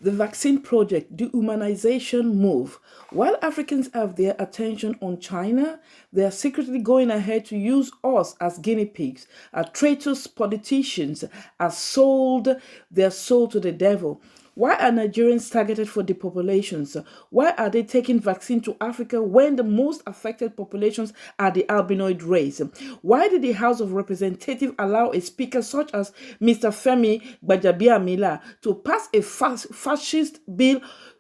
The vaccine project, dehumanization move. While Africans have their attention on China, they are secretly going ahead to use us as guinea pigs. Our traitors politicians are sold their soul to the devil. Why are Nigerians targeted for depopulations? Why are they taking vaccine to Africa when the most affected populations are the albinoid race? Why did the House of Representatives allow a speaker such as Mr. Femi Gbajabiamila to pass a fascist bill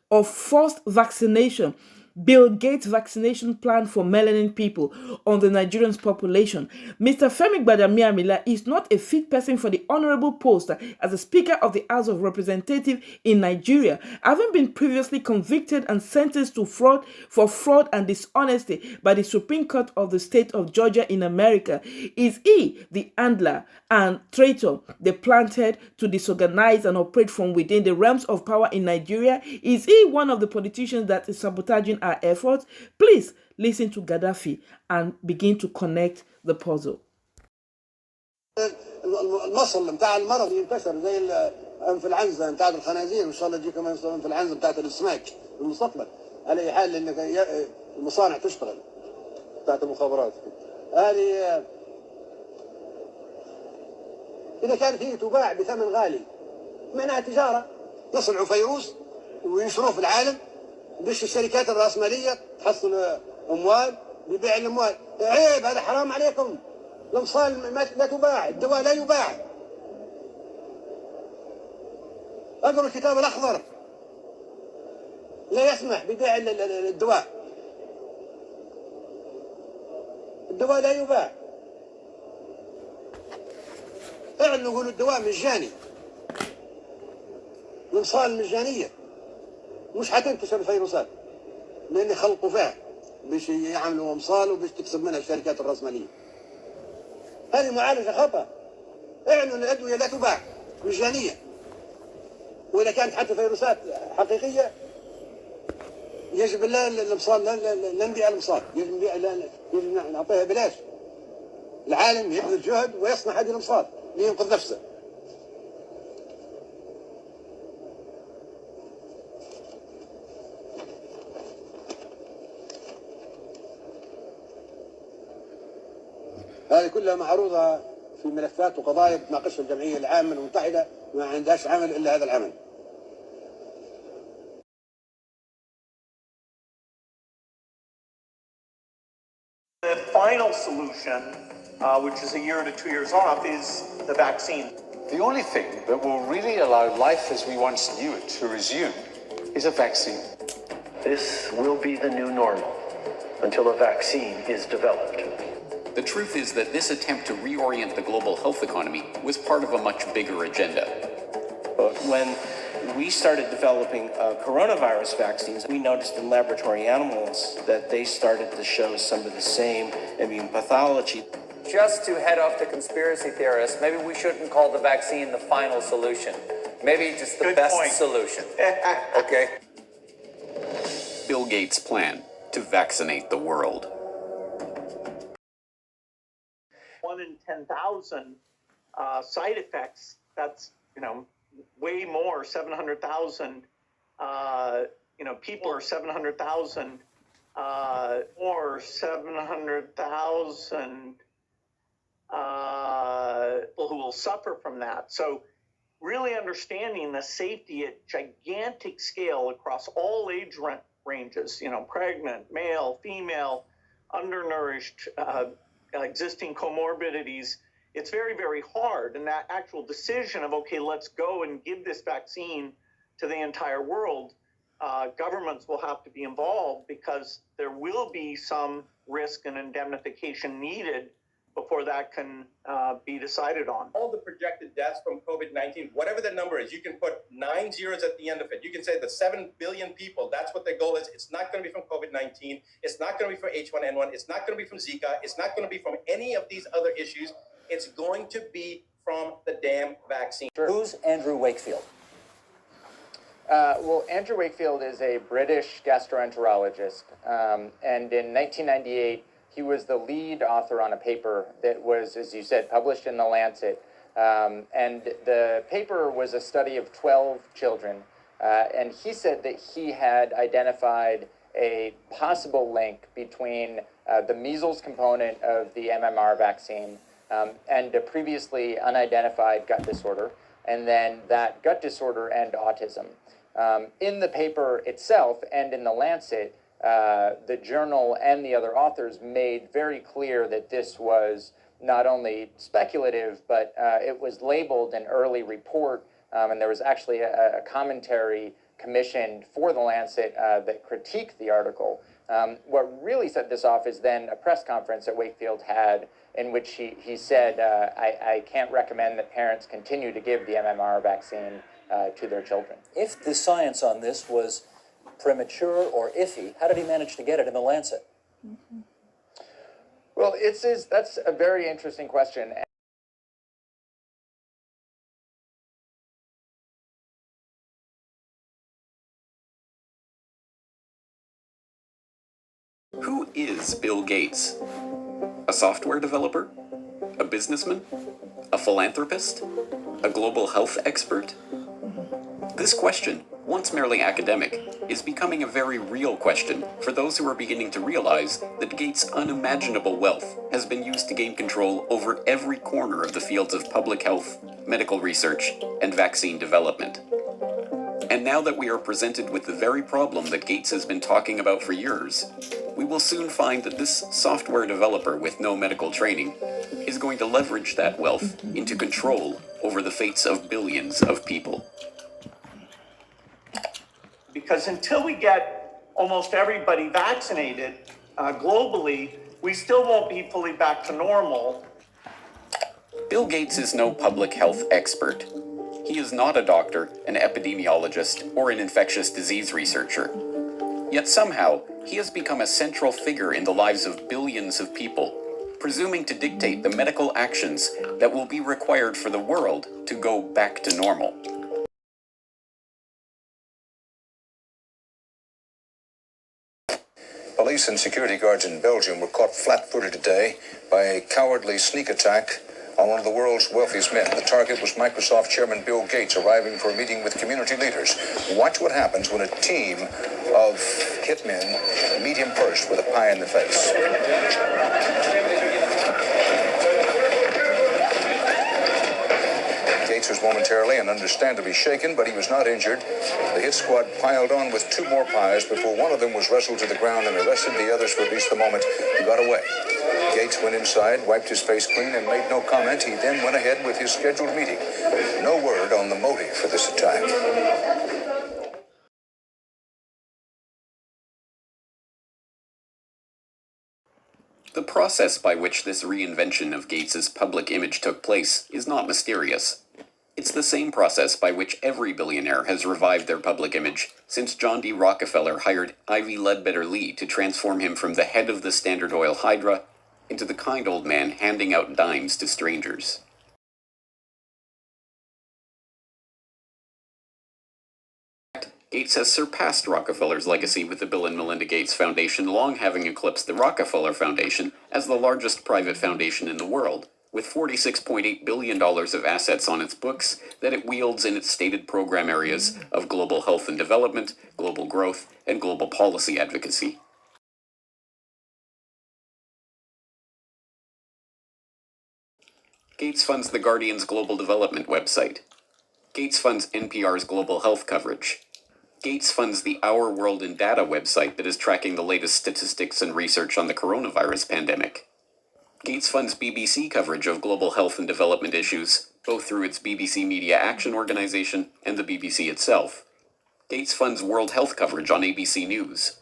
of forced vaccination? Bill Gates vaccination plan for melanin people on the Nigerian population. Mr. Femi Gbadamiamila is not a fit person for the honorable post as the Speaker of the House of Representatives in Nigeria, having been previously convicted and sentenced to fraud and dishonesty by the Supreme Court of the state of Georgia in America. Is he the handler and traitor they planted to disorganize and operate from within the realms of power in Nigeria? Is he one of the politicians that is sabotaging our efforts? Please listen to Gaddafi and begin to connect the puzzle. المصل بتاع المرض ينتشر زي الانفلونزا بتاعت الخنازير، ان شاء الله تجيكم الانفلونزا بتاعت الاسماك في المستقبل. على اي حال انك المصانع تشتغل بتاعت المخابرات هذه اذا كانت هي تباع بثمن غالي معناها تجاره، يصنعوا فيروس وينشروه في العالم باش الشركات الراسماليه تحصل اموال ببيع الاموال. عيب، هذا حرام عليكم. الامصال لا تباع، الدواء لا يباع. اقروا الكتاب الاخضر لا يسمح ببيع الدواء. الدواء لا يباع. اعلنوا قولوا الدواء مجاني. الامصال مجانيه، مش حتنتشر الفيروسات لان يخلطوا فيها باش يعملوا امصال وباش تكسب منها الشركات الراسماليه. هذه معالجه خطا. اعلنوا الادويه لا تباع مجانيه، واذا كانت حتى فيروسات حقيقيه يجب لا الامصال لا نبيع الامصال، يجب نعطيها بلاش. العالم يبذل جهد ويصنع هذه الامصال لينقذ نفسه. هذه كلها معروضة في ملفات وقضايا بتناقشها الجمعية العامة المتحدة، ما عندهاش عمل إلا هذا العمل. The final solution, which is a year to 2 years off, is the vaccine. The only thing that will really allow life as we once knew it to resume is a vaccine. This will be the new normal until a vaccine is developed. The truth is that this attempt to reorient the global health economy was part of a much bigger agenda. But when we started developing coronavirus vaccines, we noticed in laboratory animals that they started to show some of the same immune pathology. Just to head off to conspiracy theorists, maybe we shouldn't call the vaccine the final solution. Maybe just the best solution. Okay? Bill Gates' plan to vaccinate the world. 1 in 10,000 side effects. That's, way more. 700,000, people are 700,000, or 700,000 people who will suffer from that. So really understanding the safety at gigantic scale across all age ranges, pregnant, male, female, undernourished, existing comorbidities, it's very, very hard. And that actual decision of, okay, let's go and give this vaccine to the entire world, governments will have to be involved because there will be some risk and indemnification needed before that can be decided on. All the projected deaths from COVID-19, whatever the number is, you can put 9 zeros at the end of it. You can say the 7 billion people, that's what their goal is. It's not going to be from COVID-19. It's not going to be from H1N1. It's not going to be from Zika. It's not going to be from any of these other issues. It's going to be from the damn vaccine. Sure. Who's Andrew Wakefield? Well, Andrew Wakefield is a British gastroenterologist, and in 1998, he was the lead author on a paper that was, as you said, published in The Lancet. And the paper was a study of 12 children And he said that he had identified a possible link between the measles component of the MMR vaccine and a previously unidentified gut disorder, and then that gut disorder and autism. In the paper itself and in the Lancet, the journal and the other authors made very clear that this was not only speculative, but it was labeled an early report, and there was actually a commentary commissioned for the Lancet that critiqued the article. What really set this off is then a press conference that Wakefield had in which he said, I can't recommend that parents continue to give the MMR vaccine to their children. If the science on this was premature or iffy, how did he manage to get it in the Lancet? Mm-hmm. Well, that's a very interesting question. Who is Bill Gates? A software developer? A businessman? A philanthropist? A global health expert? This question, once merely academic, is becoming a very real question for those who are beginning to realize that Gates' unimaginable wealth has been used to gain control over every corner of the fields of public health, medical research, and vaccine development. And now that we are presented with the very problem that Gates has been talking about for years, we will soon find that this software developer with no medical training is going to leverage that wealth into control over the fates of billions of people. Because until we get almost everybody vaccinated globally, we still won't be fully back to normal. Bill Gates is no public health expert. He is not a doctor, an epidemiologist, or an infectious disease researcher. Yet somehow, he has become a central figure in the lives of billions of people, presuming to dictate the medical actions that will be required for the world to go back to normal. Police and security guards in Belgium were caught flat-footed today by a cowardly sneak attack on one of the world's wealthiest men. The target was Microsoft chairman Bill Gates, arriving for a meeting with community leaders. Watch what happens when a team of hitmen meet him first with a pie in the face. Gates was momentarily and understandably shaken, but he was not injured. The hit squad piled on with two more pies before one of them was wrestled to the ground and arrested. The others released the moment he got away. Gates went inside, wiped his face clean, and made no comment. He then went ahead with his scheduled meeting. No word on the motive for this attack. The process by which this reinvention of Gates's public image took place is not mysterious. It's the same process by which every billionaire has revived their public image since John D. Rockefeller hired Ivy Ledbetter Lee to transform him from the head of the Standard Oil Hydra into the kind old man handing out dimes to strangers. Gates has surpassed Rockefeller's legacy with the Bill and Melinda Gates Foundation, long having eclipsed the Rockefeller Foundation as the largest private foundation in the world, with $46.8 billion of assets on its books that it wields in its stated program areas of global health and development, global growth, and global policy advocacy. Gates funds The Guardian's global development website. Gates funds NPR's global health coverage. Gates funds the Our World in Data website that is tracking the latest statistics and research on the coronavirus pandemic. Gates funds BBC coverage of global health and development issues, both through its BBC Media Action Organization and the BBC itself. Gates funds World Health coverage on ABC News.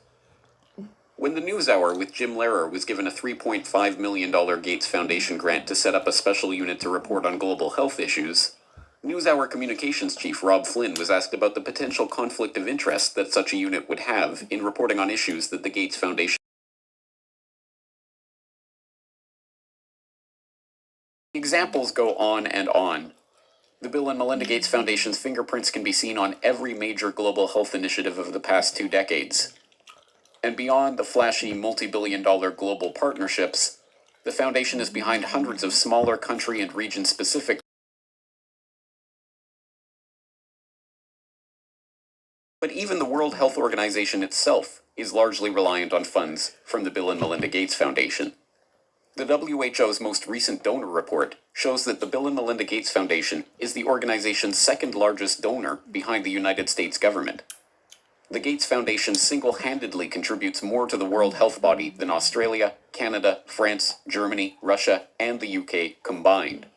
When the NewsHour with Jim Lehrer was given a $3.5 million Gates Foundation grant to set up a special unit to report on global health issues, NewsHour communications chief Rob Flynn was asked about the potential conflict of interest that such a unit would have in reporting on issues that the Gates Foundation. Examples go on and on. The Bill and Melinda Gates Foundation's fingerprints can be seen on every major global health initiative of the past 2 decades. And beyond the flashy multi-billion-dollar global partnerships, the foundation is behind hundreds of smaller country and region-specific But even the World Health Organization itself is largely reliant on funds from the Bill and Melinda Gates Foundation. The WHO's most recent donor report shows that the Bill and Melinda Gates Foundation is the organization's second largest donor behind the United States government. The Gates Foundation single-handedly contributes more to the World Health Body than Australia, Canada, France, Germany, Russia, and the UK combined.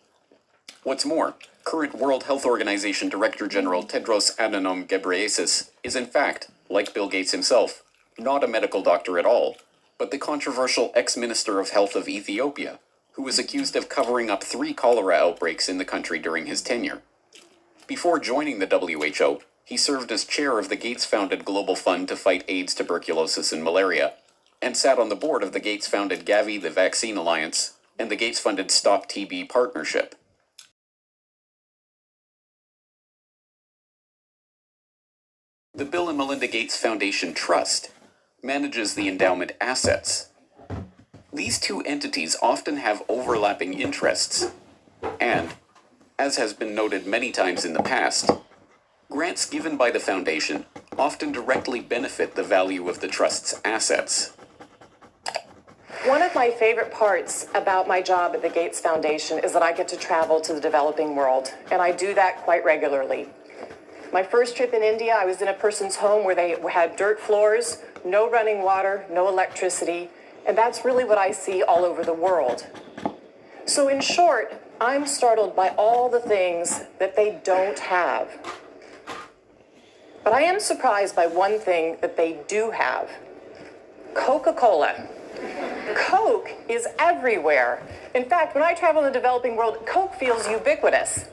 What's more, current World Health Organization Director General Tedros Adhanom Ghebreyesus is in fact, like Bill Gates himself, not a medical doctor at all, but the controversial ex-Minister of Health of Ethiopia, who was accused of covering up 3 cholera outbreaks in the country during his tenure. Before joining the WHO, he served as chair of the Gates-founded Global Fund to fight AIDS, tuberculosis, and malaria, and sat on the board of the Gates-founded Gavi, the Vaccine Alliance, and the Gates-funded Stop TB Partnership. The Bill and Melinda Gates Foundation Trust manages the endowment assets. These two entities often have overlapping interests, and, as has been noted many times in the past, grants given by the foundation often directly benefit the value of the trust's assets. One of my favorite parts about my job at the Gates Foundation is that I get to travel to the developing world, and I do that quite regularly. My first trip in India, I was in a person's home where they had dirt floors, no running water, no electricity, and that's really what I see all over the world. So in short, I'm startled by all the things that they don't have. But I am surprised by one thing that they do have: Coca-Cola. Coke is everywhere. In fact, when I travel in the developing world, Coke feels ubiquitous.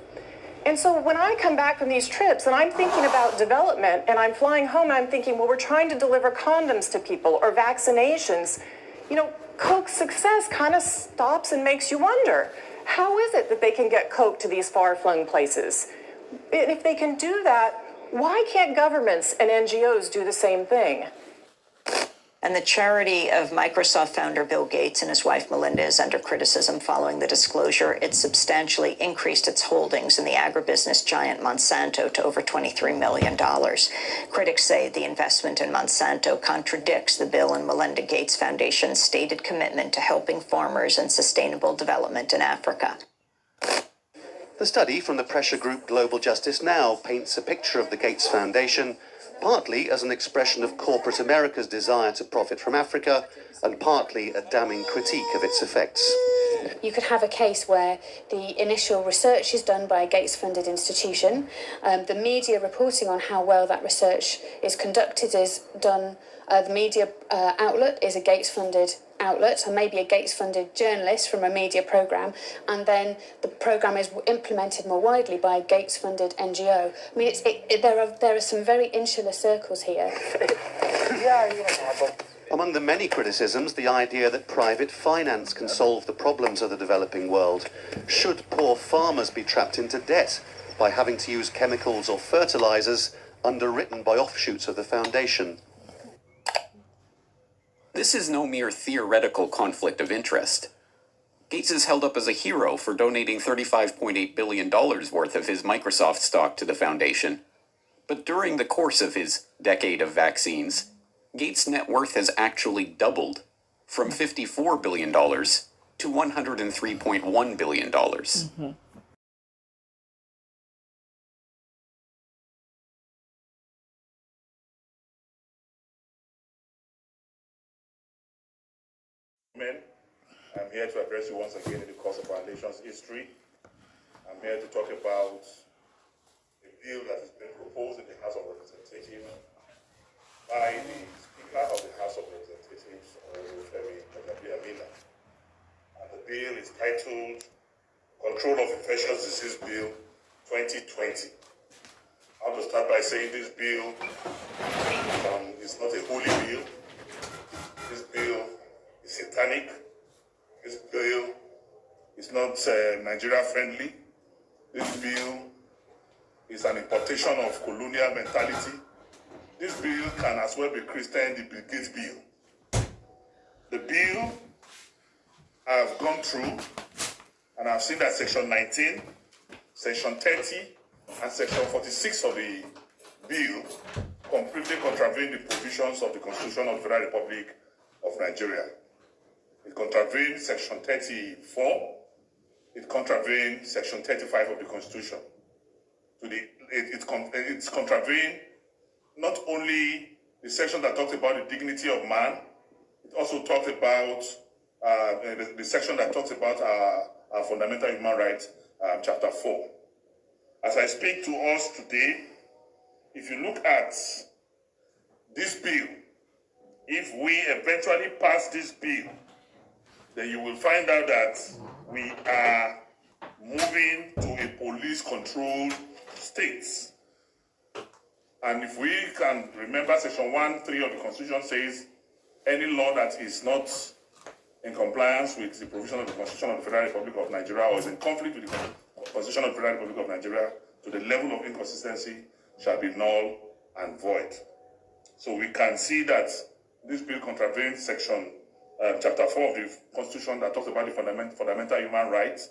And so when I come back from these trips and I'm thinking about development and I'm flying home and I'm thinking, well, we're trying to deliver condoms to people or vaccinations, you know, Coke's success kind of stops and makes you wonder, how is it that they can get Coke to these far-flung places? And if they can do that, why can't governments and NGOs do the same thing? And the charity of Microsoft founder Bill Gates and his wife Melinda is under criticism following the disclosure. It substantially increased its holdings in the agribusiness giant Monsanto to over $23 million. Critics say the investment in Monsanto contradicts the Bill and Melinda Gates Foundation's stated commitment to helping farmers and sustainable development in Africa. The study from the pressure group Global Justice Now paints a picture of the Gates Foundation partly as an expression of corporate America's desire to profit from Africa, and partly a damning critique of its effects. You could have a case where the initial research is done by a Gates-funded institution, the media reporting on how well that research is conducted is done, the media outlet is a Gates-funded outlet, and maybe a Gates-funded journalist from a media program, and then the program is implemented more widely by a Gates-funded NGO. I mean, there are some very insular circles here. Among the many criticisms, the idea that private finance can solve the problems of the developing world. Should poor farmers be trapped into debt by having to use chemicals or fertilizers underwritten by offshoots of the foundation? This is no mere theoretical conflict of interest. Gates is held up as a hero for donating $35.8 billion worth of his Microsoft stock to the foundation. But during the course of his decade of vaccines, Gates' net worth has actually doubled, from $54 billion to $103.1 billion. Mm-hmm. I'm here to address you once again in the course of our nation's history. I'm here to talk about a bill that has been proposed in the House of Representatives by the Speaker of the House of Representatives, Femi Amina. And the bill is titled Control of Infectious Disease Bill 2020. I want to start by saying this bill is not a holy bill. This bill is satanic. This bill is not Nigeria friendly. This bill is an importation of colonial mentality. This bill can as well be christened the Bill Gates bill. The bill I've gone through and I've seen that Section 19, Section 30, and Section 46 of the bill completely contravened the provisions of the Constitution of the Federal Republic of Nigeria. It contravened Section 34. It contravened Section 35 of the Constitution. It's contravened not only the section that talks about the dignity of man, it also talks about the section that talks about our fundamental human rights, chapter 4. As I speak to us today, if you look at this bill, if we eventually pass this bill, then you will find out that we are moving to a police-controlled state. And if we can remember, Section 1(3) of the Constitution says any law that is not in compliance with the provision of the Constitution of the Federal Republic of Nigeria or is in conflict with the Constitution of the Federal Republic of Nigeria to the level of inconsistency shall be null and void. So we can see that this bill contravenes Section Chapter 4 of the Constitution that talks about the fundamental human rights.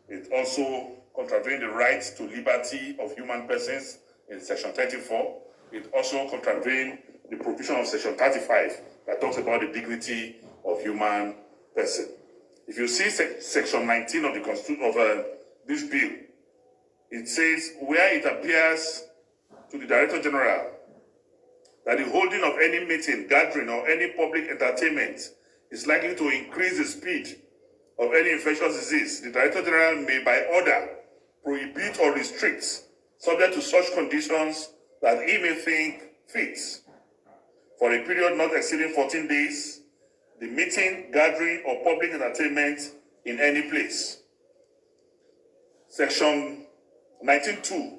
It also contravenes the right to liberty of human persons in Section 34. It also contravenes the provision of Section 35 that talks about the dignity of human person. If you see Section 19 of the Constitution of this bill, it says where it appears to the Director General that the holding of any meeting, gathering, or any public entertainment is likely to increase the speed of any infectious disease, the Director General may, by order, prohibit or restrict, subject to such conditions that he may think fit, for a period not exceeding 14 days, the meeting, gathering, or public entertainment in any place. Section 19(2)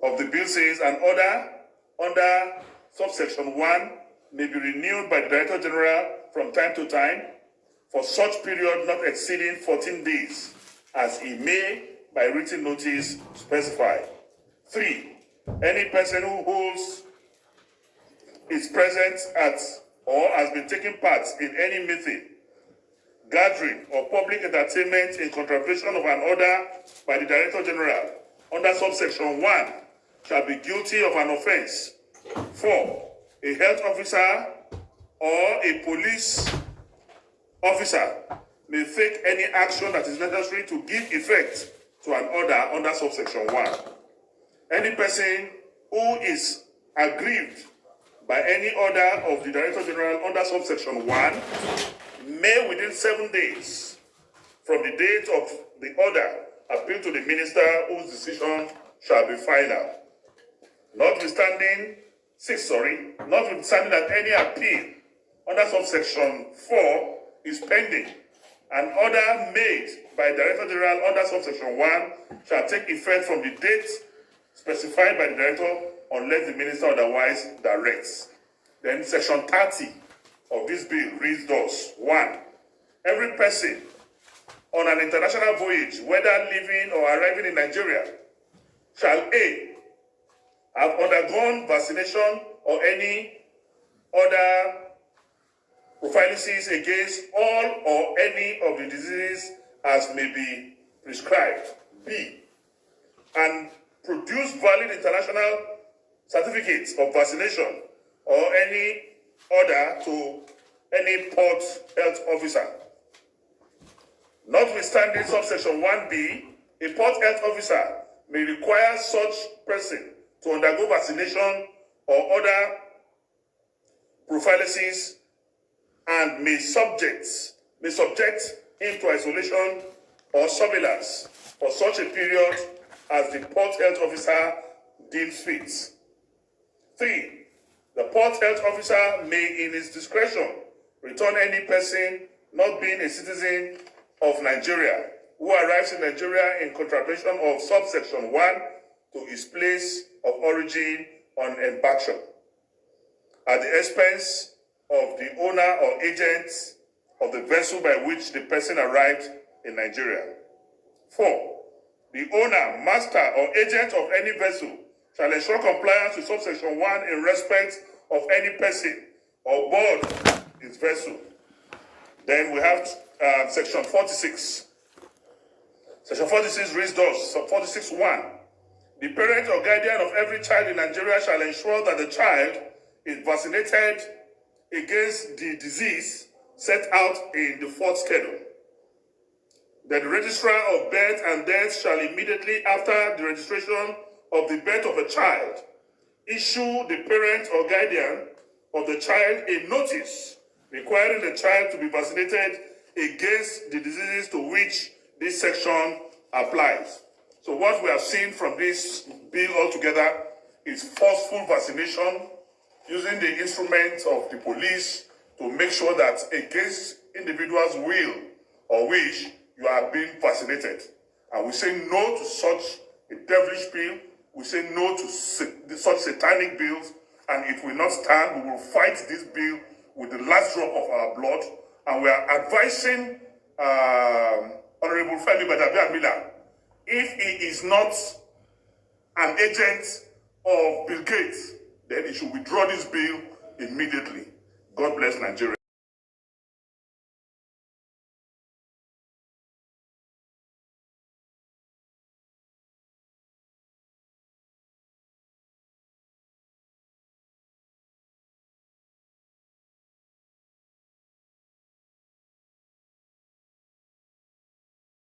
of the bill says an order under subsection 1 may be renewed by the Director General from time to time for such period not exceeding 14 days, as he may, by written notice, specify. 3. Any person who holds is present at or has been taking part in any meeting, gathering, or public entertainment in contravention of an order by the Director General under subsection 1 shall be guilty of an offense. 4. A health officer or a police officer may take any action that is necessary to give effect to an order under subsection 1. Any person who is aggrieved by any order of the Director General under subsection 1 may, within 7 days from the date of the order, appeal to the minister whose decision shall be final. Notwithstanding that any appeal under subsection 4 is pending, an order made by Director General under subsection 1 shall take effect from the date specified by the Director unless the Minister otherwise directs. Then Section 30 of this bill reads thus. 1. Every person on an international voyage, whether leaving or arriving in Nigeria, shall A. have undergone vaccination or any other prophylaxis against all or any of the diseases as may be prescribed. B. And produce valid international certificates of vaccination or any order to any port health officer. Notwithstanding subsection 1B, a port health officer may require such person to undergo vaccination or other prophylaxis and may subject him to isolation or surveillance for such a period as the port health officer deems fit. 3. The port health officer may, in his discretion, return any person not being a citizen of Nigeria who arrives in Nigeria in contravention of subsection 1 to his place of origin on embarkation at the expense of the owner or agent of the vessel by which the person arrived in Nigeria. 4. The owner, master, or agent of any vessel shall ensure compliance with subsection 1 in respect of any person or board his vessel. Then we have section 46. Section 46 reads thus, 46(1). The parent or guardian of every child in Nigeria shall ensure that the child is vaccinated against the disease set out in the fourth schedule. That the registrar of birth and death shall immediately after the registration of the birth of a child issue the parent or guardian of the child a notice requiring the child to be vaccinated against the diseases to which this section applies. So what we have seen from this bill altogether is forceful vaccination using the instruments of the police to make sure that against individuals' will or wish, you are being vaccinated. And we say no to such a devilish bill. We say no to such satanic bills, and it will not stand. We will fight this bill with the last drop of our blood. And we are advising Honorable Femi Badabia-Miller, if he is not an agent of Bill Gates, then he should withdraw this bill immediately. God bless Nigeria.